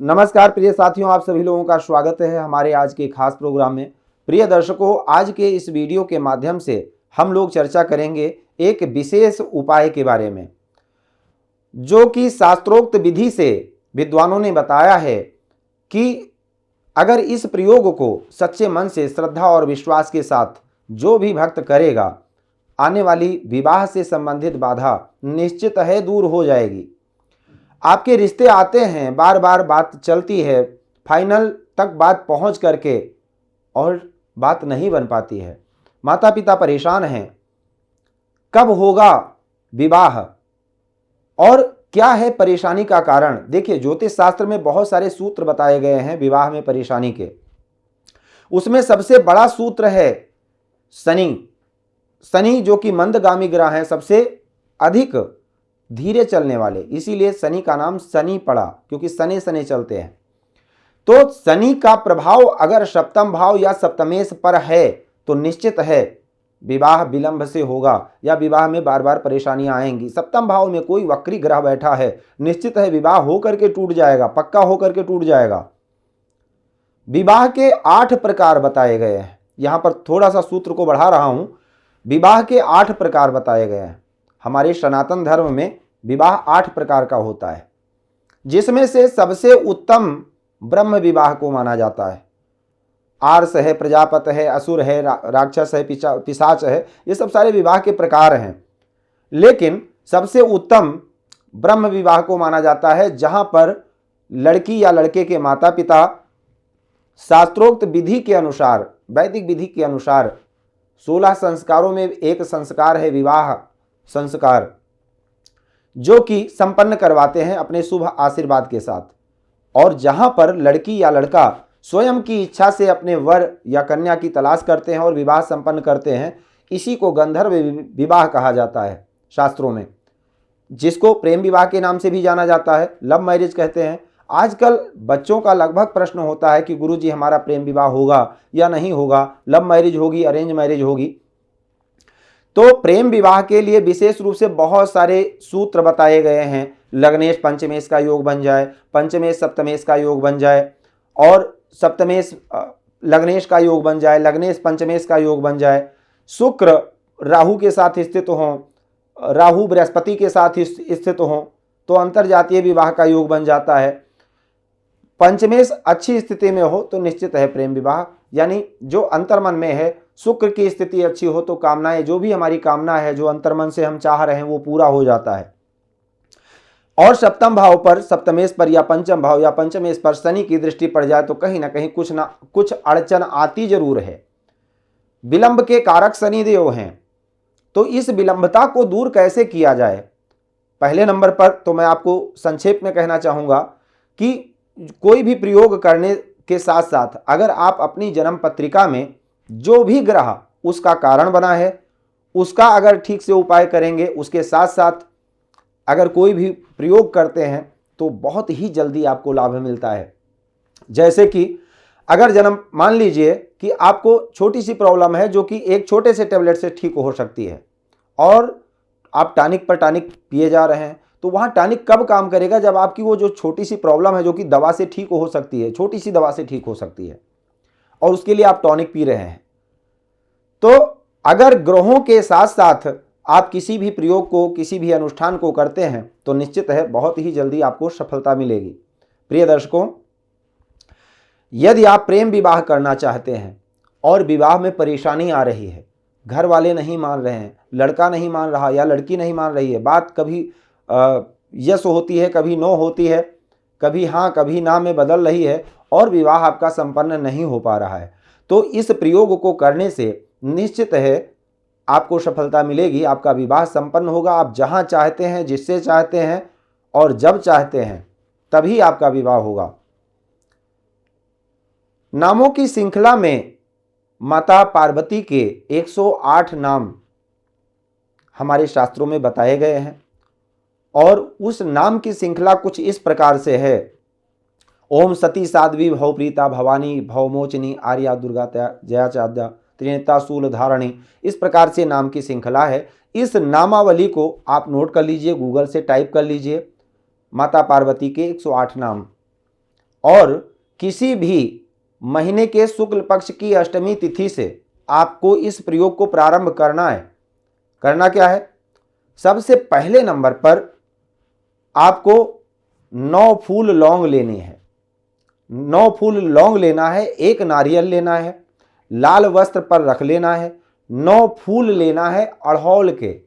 नमस्कार प्रिय साथियों, आप सभी लोगों का स्वागत है हमारे आज के खास प्रोग्राम में। प्रिय दर्शकों, आज के इस वीडियो के माध्यम से हम लोग चर्चा करेंगे एक विशेष उपाय के बारे में, जो कि शास्त्रोक्त विधि से विद्वानों ने बताया है कि अगर इस प्रयोग को सच्चे मन से, श्रद्धा और विश्वास के साथ जो भी भक्त करेगा, आने वाली विवाह से संबंधित बाधा निश्चित है दूर हो जाएगी। आपके रिश्ते आते हैं, बार बार बात चलती है, फाइनल तक बात पहुंच करके और बात नहीं बन पाती है। माता पिता परेशान हैं, कब होगा विवाह और क्या है परेशानी का कारण। देखिए, ज्योतिष शास्त्र में बहुत सारे सूत्र बताए गए हैं विवाह में परेशानी के। उसमें सबसे बड़ा सूत्र है शनि। शनि जो कि मंदगामी ग्रह है, सबसे अधिक धीरे चलने वाले, इसीलिए शनि का नाम शनि पड़ा, क्योंकि शनि शनि चलते हैं। तो शनि का प्रभाव अगर सप्तम भाव या सप्तमेश पर है तो निश्चित है विवाह विलंब से होगा या विवाह में बार बार परेशानियां आएंगी। सप्तम भाव में कोई वक्री ग्रह बैठा है, निश्चित है विवाह होकर के टूट जाएगा, पक्का होकर के टूट जाएगा। विवाह के 8 प्रकार बताए गए हैं। यहां पर थोड़ा सा सूत्र को बढ़ा रहा हूं। विवाह के 8 प्रकार बताए गए हैं। हमारे सनातन धर्म में विवाह 8 प्रकार का होता है, जिसमें से सबसे उत्तम ब्रह्म विवाह को माना जाता है। आर्ष है, प्रजापत है, असुर है, राक्षस है, पिशाच है, ये सब सारे विवाह के प्रकार हैं। लेकिन सबसे उत्तम ब्रह्म विवाह को माना जाता है, जहां पर लड़की या लड़के के माता पिता शास्त्रोक्त विधि के अनुसार, वैदिक विधि के अनुसार 16 संस्कारों में एक संस्कार है विवाह संस्कार, जो कि संपन्न करवाते हैं अपने शुभ आशीर्वाद के साथ। और जहां पर लड़की या लड़का स्वयं की इच्छा से अपने वर या कन्या की तलाश करते हैं और विवाह संपन्न करते हैं, इसी को गंधर्व विवाह कहा जाता है शास्त्रों में, जिसको प्रेम विवाह के नाम से भी जाना जाता है, लव मैरिज कहते हैं। आजकल बच्चों का लगभग प्रश्न होता है कि गुरुजी हमारा प्रेम विवाह होगा या नहीं होगा, लव मैरिज होगी, अरेंज मैरिज होगी। तो प्रेम विवाह के लिए विशेष रूप से बहुत सारे सूत्र बताए गए हैं। लग्नेश पंचमेश का योग बन जाए, पंचमेश सप्तमेश का योग बन जाए, और सप्तमेश लग्नेश का योग बन जाए, लग्नेश पंचमेश का योग बन जाए। शुक्र राहु के साथ स्थित हों, राहु बृहस्पति के साथ स्थित हों तो अंतरजातीय विवाह का योग बन जाता है। पंचमेश अच्छी स्थिति में हो तो निश्चित है प्रेम विवाह, यानी जो अंतर्मन में है। शुक्र की स्थिति अच्छी हो तो कामनाएं, जो भी हमारी कामना है, जो अंतर्मन से हम चाह रहे हैं, वो पूरा हो जाता है। और सप्तम भाव पर, सप्तमेश पर या पंचम भाव या पंचमेश पर शनि की दृष्टि पड़ जाए तो कहीं ना कहीं कुछ अड़चन आती जरूर है। विलंब के कारक शनिदेव हैं, तो इस विलंबता को दूर कैसे किया जाए। पहले नंबर पर तो मैं आपको संक्षेप में कहना चाहूंगा कि कोई भी प्रयोग करने के साथ साथ अगर आप अपनी जन्म पत्रिका में जो भी ग्रह उसका कारण बना है, उसका अगर ठीक से उपाय करेंगे, उसके साथ साथ अगर कोई भी प्रयोग करते हैं तो बहुत ही जल्दी आपको लाभ मिलता है। जैसे कि अगर जन्म, मान लीजिए कि आपको छोटी सी प्रॉब्लम है जो कि एक छोटे से टेबलेट से ठीक हो सकती है, और आप टॉनिक पर टॉनिक पिए जा रहे हैं, तो वहाँ टॉनिक कब काम करेगा, जब आपकी वो जो छोटी सी प्रॉब्लम है जो कि दवा से ठीक हो सकती है, छोटी सी दवा से ठीक हो सकती है, और उसके लिए आप टॉनिक पी रहे हैं। तो अगर ग्रहों के साथ साथ आप किसी भी प्रयोग को, किसी भी अनुष्ठान को करते हैं तो निश्चित है बहुत ही जल्दी आपको सफलता मिलेगी। प्रिय दर्शकों, यदि आप प्रेम विवाह करना चाहते हैं और विवाह में परेशानी आ रही है, घर वाले नहीं मान रहे हैं, लड़का नहीं मान रहा या लड़की नहीं मान रही है, बात कभी यस होती है, कभी नो होती है, कभी हाँ कभी ना में बदल रही है, और विवाह आपका संपन्न नहीं हो पा रहा है, तो इस प्रयोग को करने से निश्चित है आपको सफलता मिलेगी। आपका विवाह संपन्न होगा। आप जहां चाहते हैं, जिससे चाहते हैं और जब चाहते हैं तभी आपका विवाह होगा। नामों की श्रृंखला में माता पार्वती के 108 नाम हमारे शास्त्रों में बताए गए हैं, और उस नाम की श्रृंखला कुछ इस प्रकार से है। ओम सती साध्वी भवप्रीता भवानी भवमोचनी आर्या दुर्गा जया चाद्या त्रिनेता शूल धारणी, इस प्रकार से नाम की श्रृंखला है। इस नामावली को आप नोट कर लीजिए, गूगल से टाइप कर लीजिए, माता पार्वती के 108 नाम। और किसी भी महीने के शुक्ल पक्ष की अष्टमी तिथि से आपको इस प्रयोग को प्रारंभ करना है। करना क्या है? सबसे पहले नंबर पर आपको 9 फूल लौंग लेनी है। 9 फूल लौंग लेना है, 1 नारियल लेना है, लाल वस्त्र पर रख लेना है, 9 फूल लेना है अड़हुल के,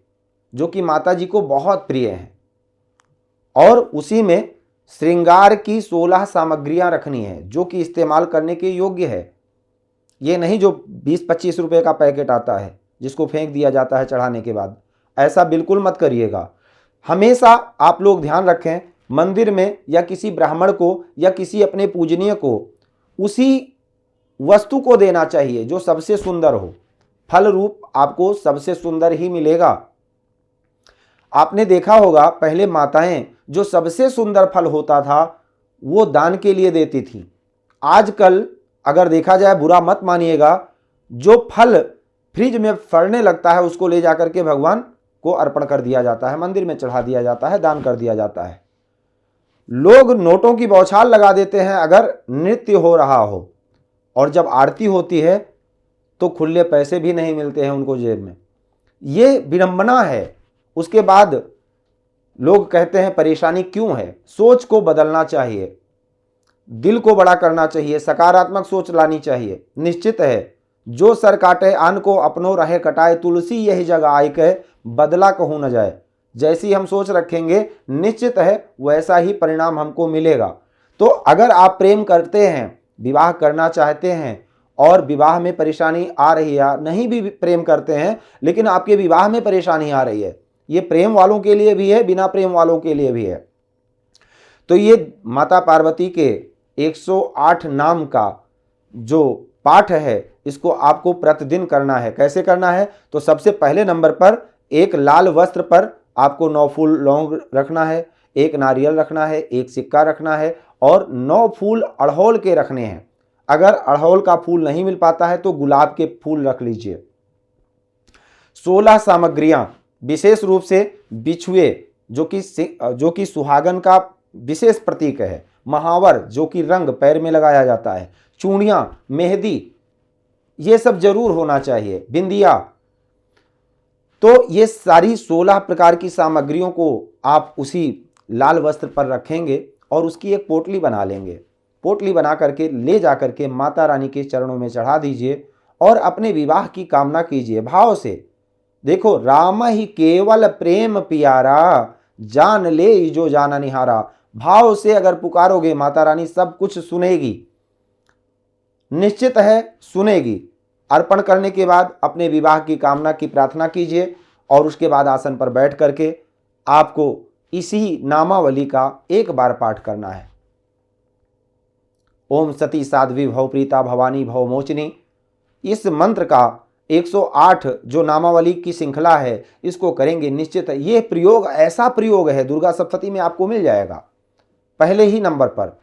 जो कि माता जी को बहुत प्रिय हैं, और उसी में श्रृंगार की 16 सामग्रियां रखनी है जो कि इस्तेमाल करने के योग्य है। ये नहीं जो 20-25 रुपए का पैकेट आता है जिसको फेंक दिया जाता है चढ़ाने के बाद, ऐसा बिल्कुल मत करिएगा। हमेशा आप लोग ध्यान रखें, मंदिर में या किसी ब्राह्मण को या किसी अपने पूजनीय को उसी वस्तु को देना चाहिए जो सबसे सुंदर हो। फल रूप आपको सबसे सुंदर ही मिलेगा। आपने देखा होगा पहले माताएं जो सबसे सुंदर फल होता था वो दान के लिए देती थी। आजकल अगर देखा जाए, बुरा मत मानिएगा, जो फल फ्रिज में फड़ने लगता है उसको ले जाकर के भगवान को अर्पण कर दिया जाता है, मंदिर में चढ़ा दिया जाता है, दान कर दिया जाता है। लोग नोटों की बौछार लगा देते हैं अगर नृत्य हो रहा हो, और जब आरती होती है तो खुले पैसे भी नहीं मिलते हैं उनको जेब में। ये विडंबना है। उसके बाद लोग कहते हैं परेशानी क्यों है? सोच को बदलना चाहिए, दिल को बड़ा करना चाहिए, सकारात्मक सोच लानी चाहिए। निश्चित है जो सर काटे आन को अपनो रहे कटाए, तुलसी यही जगह आय कहे बदला कहूँ न जाए। जैसी हम सोच रखेंगे निश्चित है वैसा ही परिणाम हमको मिलेगा। तो अगर आप प्रेम करते हैं, विवाह करना चाहते हैं और विवाह में परेशानी आ रही है, नहीं भी प्रेम करते हैं लेकिन आपके विवाह में परेशानी आ रही है, ये प्रेम वालों के लिए भी है, बिना प्रेम वालों के लिए भी है, तो ये माता पार्वती के 108 नाम का जो पाठ है इसको आपको प्रतिदिन करना है। कैसे करना है? तो सबसे पहले नंबर पर एक लाल वस्त्र पर आपको 9 फूल लौंग रखना है, 1 नारियल रखना है, 1 सिक्का रखना है और 9 फूल अड़हुल के रखने हैं। अगर अड़हुल का फूल नहीं मिल पाता है तो गुलाब के फूल रख लीजिए। 16 सामग्रियां, विशेष रूप से बिछुए जो कि सुहागन का विशेष प्रतीक है, महावर जो कि रंग पैर में लगाया जाता है, चूड़ियां, मेहंदी, ये सब जरूर होना चाहिए, बिंदिया। तो ये सारी 16 प्रकार की सामग्रियों को आप उसी लाल वस्त्र पर रखेंगे और उसकी एक पोटली बना लेंगे। पोटली बना करके ले जा करके माता रानी के चरणों में चढ़ा दीजिए और अपने विवाह की कामना कीजिए भाव से। देखो, राम ही केवल प्रेम पियारा, जान ले जो जाना निहारा। भाव से अगर पुकारोगे माता रानी सब कुछ सुनेगी, निश्चित है सुनेगी। अर्पण करने के बाद अपने विवाह की कामना की प्रार्थना कीजिए और उसके बाद आसन पर बैठ करके आपको इसी नामावली का एक बार पाठ करना है। ओम सती साध्वी भव प्रीता भवानी भव मोचनी। इस मंत्र का 108 जो नामावली की श्रृंखला है इसको करेंगे। निश्चित है ये प्रयोग ऐसा प्रयोग है, दुर्गा सप्तशती में आपको मिल जाएगा पहले ही नंबर पर।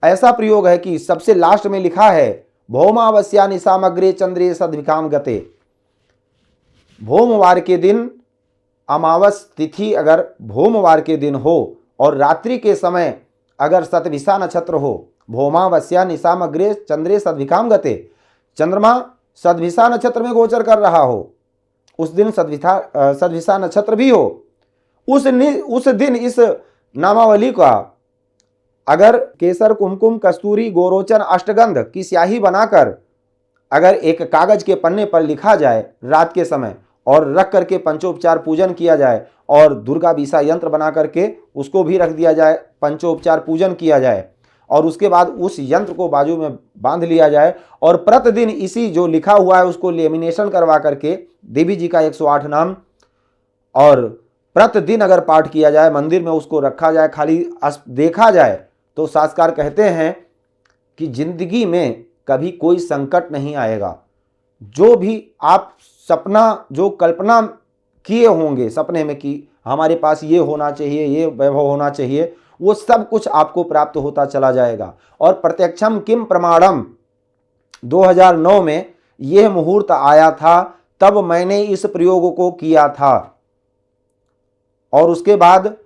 ऐसा प्रयोग है कि सबसे लास्ट में लिखा है भौमावस्या निशामग्रे चंद्रे सद्विकाम गते। भौमवार के दिन, अमावस तिथि अगर भौमवार के दिन हो और रात्रि के समय अगर सतभिषा नक्षत्र हो, भौमावस्या निशामग्रे चंद्रे सद्विकाम गते, चंद्रमा सद्भिषा नक्षत्र में गोचर कर रहा हो, उस दिन सद्भिषा नक्षत्र भी हो, उस दिन इस नामावली का अगर केसर कुमकुम कस्तूरी गोरोचन अष्टगंध की स्याही बनाकर अगर एक कागज के पन्ने पर लिखा जाए रात के समय और रख करके पंचोपचार पूजन किया जाए और दुर्गा बीसा यंत्र बना करके उसको भी रख दिया जाए, पंचोपचार पूजन किया जाए और उसके बाद उस यंत्र को बाजू में बांध लिया जाए और प्रतिदिन इसी जो लिखा हुआ है उसको लेमिनेशन करवा करके देवी जी का 108 नाम और प्रतिदिन अगर पाठ किया जाए, मंदिर में उसको रखा जाए, खाली देखा जाए, तो शास्त्रकार कहते हैं कि जिंदगी में कभी कोई संकट नहीं आएगा। जो भी आप सपना, जो कल्पना किए होंगे सपने में कि हमारे पास ये होना चाहिए, ये वैभव होना चाहिए, वो सब कुछ आपको प्राप्त होता चला जाएगा। और प्रत्यक्षम किम प्रमाणम 2009 में यह मुहूर्त आया था, तब मैंने इस प्रयोग को किया था और उसके बाद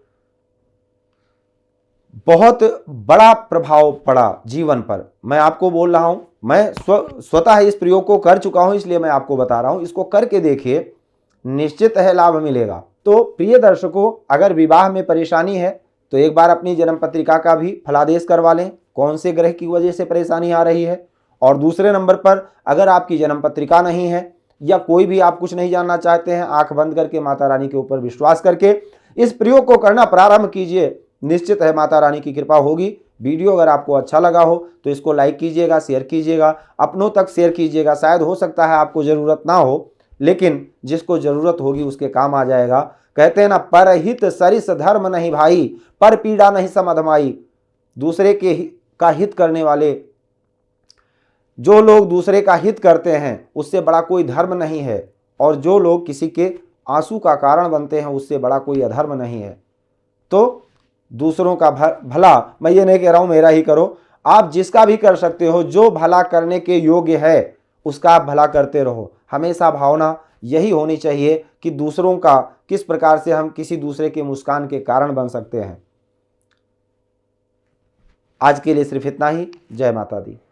बहुत बड़ा प्रभाव पड़ा जीवन पर। मैं आपको बोल रहा हूं, मैं स्वतः इस प्रयोग को कर चुका हूं, इसलिए मैं आपको बता रहा हूं। इसको करके देखिए, निश्चित है लाभ मिलेगा। तो प्रिय दर्शकों, अगर विवाह में परेशानी है तो एक बार अपनी जन्म पत्रिका का भी फलादेश करवा लें, कौन से ग्रह की वजह से परेशानी आ रही है। और दूसरे नंबर पर, अगर आपकी जन्म पत्रिका नहीं है या कोई भी आप कुछ नहीं जानना चाहते हैं, आंख बंद करके माता रानी के ऊपर विश्वास करके इस प्रयोग को करना प्रारंभ कीजिए। निश्चित है माता रानी की कृपा होगी। वीडियो अगर आपको अच्छा लगा हो तो इसको लाइक कीजिएगा, शेयर कीजिएगा, अपनों तक शेयर कीजिएगा। शायद हो सकता है आपको ज़रूरत ना हो, लेकिन जिसको ज़रूरत होगी उसके काम आ जाएगा। कहते हैं ना, परहित सरिस धर्म नहीं भाई, पर पीड़ा नहीं सम अधमाई। दूसरे के का हित करने वाले, जो लोग दूसरे का हित करते हैं, उससे बड़ा कोई धर्म नहीं है। और जो लोग किसी के आंसू का कारण बनते हैं, उससे बड़ा कोई अधर्म नहीं है। तो दूसरों का भला, मैं ये नहीं कह रहा हूं मेरा ही करो, आप जिसका भी कर सकते हो, जो भला करने के योग्य है उसका आप भला करते रहो। हमेशा भावना यही होनी चाहिए कि दूसरों का किस प्रकार से हम किसी दूसरे के मुस्कान के कारण बन सकते हैं। आज के लिए सिर्फ इतना ही। जय माता दी।